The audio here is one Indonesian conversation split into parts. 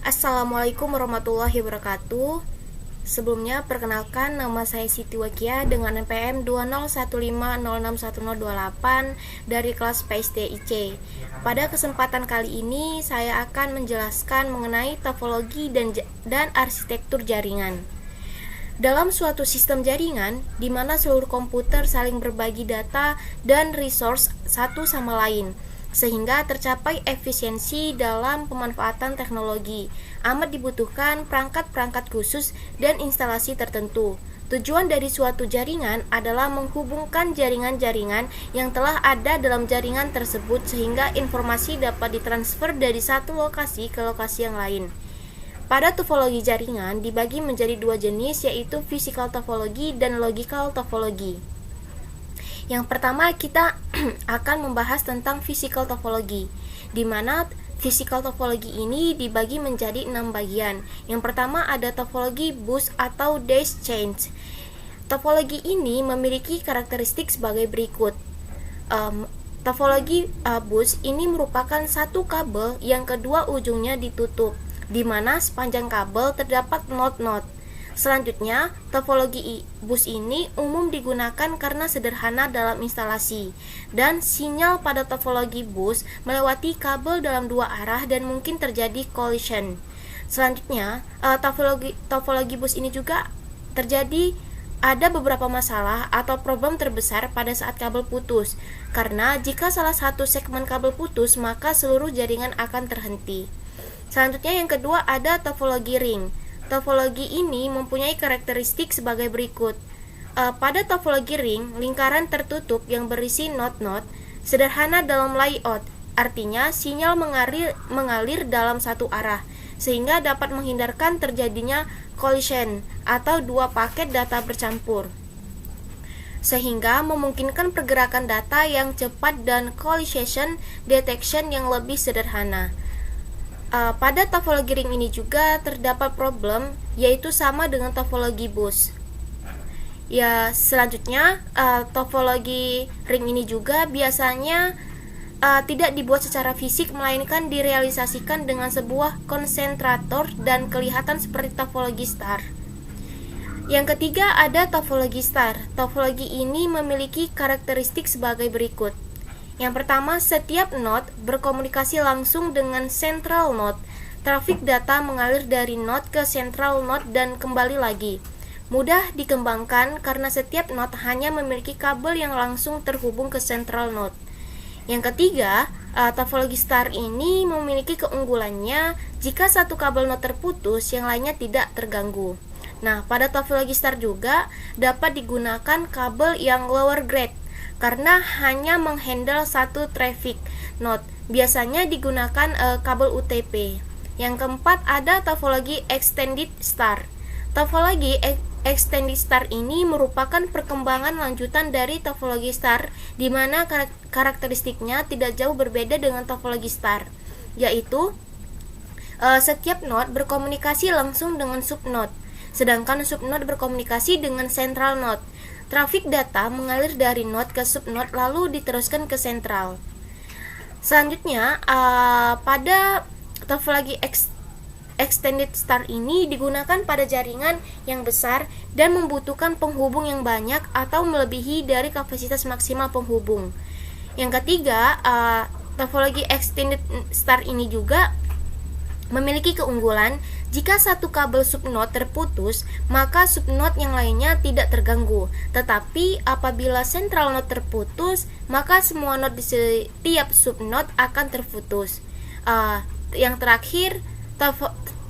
Assalamualaikum warahmatullahi wabarakatuh. Sebelumnya, perkenalkan nama saya Siti Wakia dengan NPM 20150611028 dari kelas PSDIC. Pada kesempatan kali ini, saya akan menjelaskan mengenai topologi dan arsitektur jaringan. Dalam suatu sistem jaringan, di mana seluruh komputer saling berbagi data dan resource satu sama lain, sehingga tercapai efisiensi dalam pemanfaatan teknologi, amat dibutuhkan perangkat-perangkat khusus dan instalasi tertentu. Tujuan dari suatu jaringan adalah menghubungkan jaringan-jaringan yang telah ada dalam jaringan tersebut sehingga informasi dapat ditransfer dari satu lokasi ke lokasi yang lain. Pada topologi jaringan dibagi menjadi dua jenis, yaitu physical topology dan logical topology. Yang pertama, kita akan membahas tentang physical topology, di mana physical topology ini dibagi menjadi 6 bagian. Yang pertama ada topologi bus atau dash chain. Topologi ini memiliki karakteristik sebagai berikut. Topologi bus ini merupakan satu kabel yang kedua ujungnya ditutup, di mana sepanjang kabel terdapat not-not. Selanjutnya, topologi bus ini umum digunakan karena sederhana dalam instalasi, dan sinyal pada topologi bus melewati kabel dalam dua arah dan mungkin terjadi collision. Selanjutnya, topologi bus ini juga ada beberapa masalah atau problem terbesar pada saat kabel putus, karena jika salah satu segmen kabel putus, maka seluruh jaringan akan terhenti. Selanjutnya yang kedua ada topologi ring. Topologi ini mempunyai karakteristik sebagai berikut. Pada topologi ring, lingkaran tertutup yang berisi not-not sederhana dalam layout, artinya sinyal mengalir dalam satu arah, sehingga dapat menghindarkan terjadinya collision atau dua paket data bercampur, sehingga memungkinkan pergerakan data yang cepat dan collision detection yang lebih sederhana. Pada topologi ring ini juga terdapat problem, yaitu sama dengan topologi bus. Selanjutnya, topologi ring ini juga biasanya tidak dibuat secara fisik, melainkan direalisasikan dengan sebuah konsentrator dan kelihatan seperti topologi star. Yang ketiga ada topologi star. Topologi ini memiliki karakteristik sebagai berikut. Yang pertama, setiap node berkomunikasi langsung dengan central node. Trafik data mengalir dari node ke central node dan kembali lagi. Mudah dikembangkan karena setiap node hanya memiliki kabel yang langsung terhubung ke central node. Yang ketiga, topologi star ini memiliki keunggulannya jika satu kabel node terputus, yang lainnya tidak terganggu. Nah, pada topologi star juga dapat digunakan kabel yang lower grade, karena hanya menghandle satu traffic node. Biasanya digunakan kabel UTP. Yang keempat ada topologi extended star. Topologi extended star ini merupakan perkembangan lanjutan dari topologi star, di mana karakteristiknya tidak jauh berbeda dengan topologi star, yaitu setiap node berkomunikasi langsung dengan subnode, sedangkan subnode berkomunikasi dengan central node. Trafik data mengalir dari node ke subnode lalu diteruskan ke sentral. Selanjutnya, pada topologi extended star ini digunakan pada jaringan yang besar dan membutuhkan penghubung yang banyak atau melebihi dari kapasitas maksimal penghubung. Yang ketiga, topologi extended star ini juga memiliki keunggulan jika satu kabel subnode terputus, maka subnode yang lainnya tidak terganggu. Tetapi apabila central node terputus, maka semua node di setiap subnode akan terputus. Yang terakhir,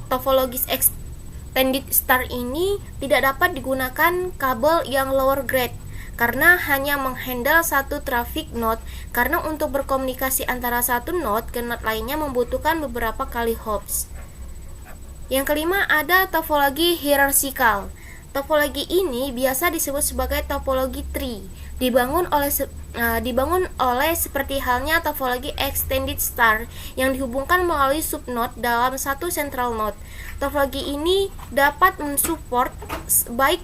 topologi extended star ini tidak dapat digunakan kabel yang lower grade, karena hanya menghandle satu traffic node, karena untuk berkomunikasi antara satu node ke node lainnya membutuhkan beberapa kali hops. Yang kelima ada topologi hierarchical. Topologi ini biasa disebut sebagai topologi tree, dibangun oleh seperti halnya topologi extended star yang dihubungkan melalui subnode dalam satu central node. Topologi ini dapat mensupport baik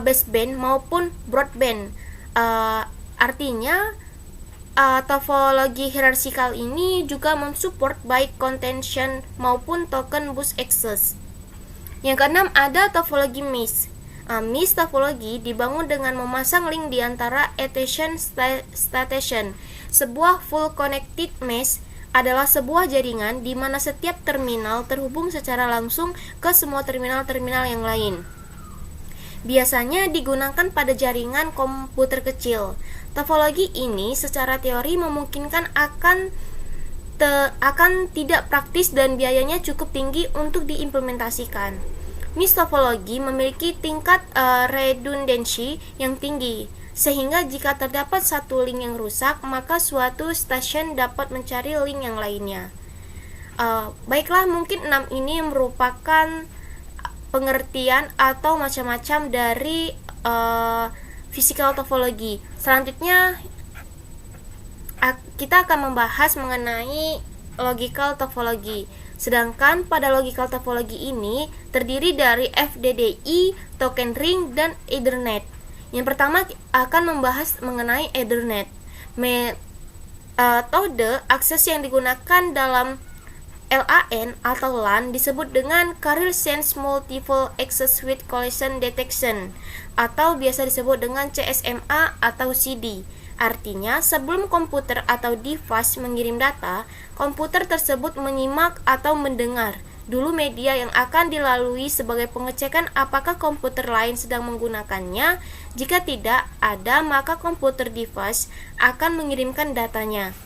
baseband maupun broadband. Artinya topologi hierarchikal ini juga mensupport baik contention maupun token bus access. Yang keenam ada topologi mesh. Mesh topologi dibangun dengan memasang link di antara attention station. Sebuah full connected mesh adalah sebuah jaringan di mana setiap terminal terhubung secara langsung ke semua terminal-terminal yang lain. Biasanya digunakan pada jaringan komputer kecil. Topologi ini secara teori memungkinkan akan tidak praktis dan biayanya cukup tinggi untuk diimplementasikan. Mesh topologi memiliki tingkat redundancy yang tinggi, sehingga jika terdapat satu link yang rusak, maka suatu stasiun dapat mencari link yang lainnya. Baiklah, mungkin 6 ini merupakan pengertian atau macam-macam dari physical topology. Selanjutnya kita akan membahas mengenai logical topology. Sedangkan pada logical topology ini terdiri dari FDDI, token ring, dan Ethernet. Yang pertama akan membahas mengenai Ethernet. Metode akses yang digunakan dalam LAN atau LAN disebut dengan Carrier Sense Multiple Access with Collision Detection atau biasa disebut dengan CSMA atau CD. Artinya, sebelum komputer atau device mengirim data, komputer tersebut menyimak atau mendengar dulu media yang akan dilalui sebagai pengecekan apakah komputer lain sedang menggunakannya. Jika tidak ada, maka komputer device akan mengirimkan datanya.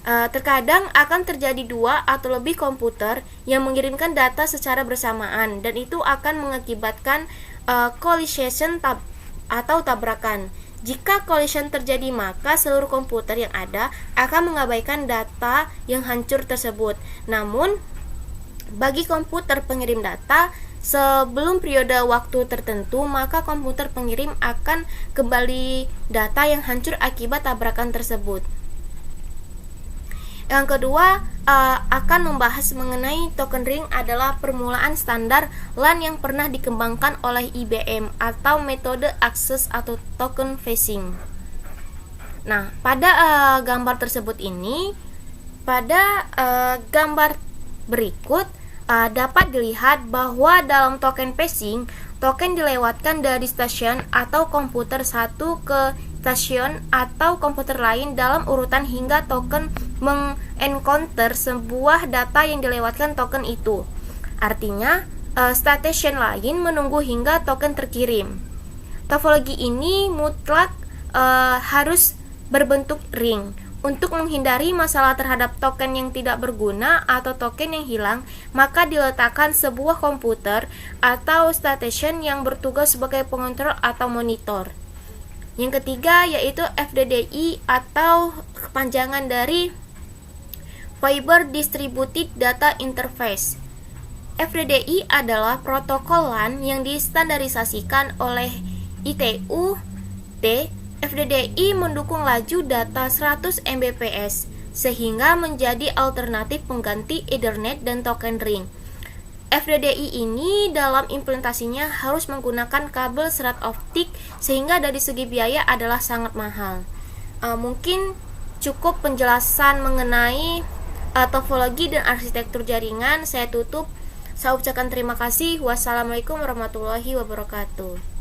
Terkadang akan terjadi 2 atau lebih komputer yang mengirimkan data secara bersamaan, dan itu akan mengakibatkan collision atau tabrakan. Jika collision terjadi, maka seluruh komputer yang ada akan mengabaikan data yang hancur tersebut. Namun, bagi komputer pengirim data, sebelum periode waktu tertentu, maka komputer pengirim akan kembali data yang hancur akibat tabrakan tersebut. Yang kedua, akan membahas mengenai token ring adalah permulaan standar LAN yang pernah dikembangkan oleh IBM atau metode akses atau token phasing. Nah, pada gambar tersebut ini, pada gambar berikut dapat dilihat bahwa dalam token phasing, token dilewatkan dari stasiun atau komputer satu ke stasiun atau komputer lain dalam urutan hingga token mengencounter sebuah data yang dilewatkan token itu. Artinya, stasiun lain menunggu hingga token terkirim. Topologi ini mutlak harus berbentuk ring. Untuk menghindari masalah terhadap token yang tidak berguna atau token yang hilang, maka diletakkan sebuah komputer atau stasiun yang bertugas sebagai pengontrol atau monitor. Yang ketiga yaitu FDDI atau kepanjangan dari Fiber Distributed Data Interface. FDDI adalah protokol LAN yang distandarisasikan oleh ITU-T. FDDI mendukung laju data 100 Mbps sehingga menjadi alternatif pengganti Ethernet dan token ring. FDDI ini dalam implementasinya harus menggunakan kabel serat optik sehingga dari segi biaya adalah sangat mahal. Mungkin cukup penjelasan mengenai topologi dan arsitektur jaringan. Saya tutup. Saya ucapkan terima kasih. Wassalamualaikum warahmatullahi wabarakatuh.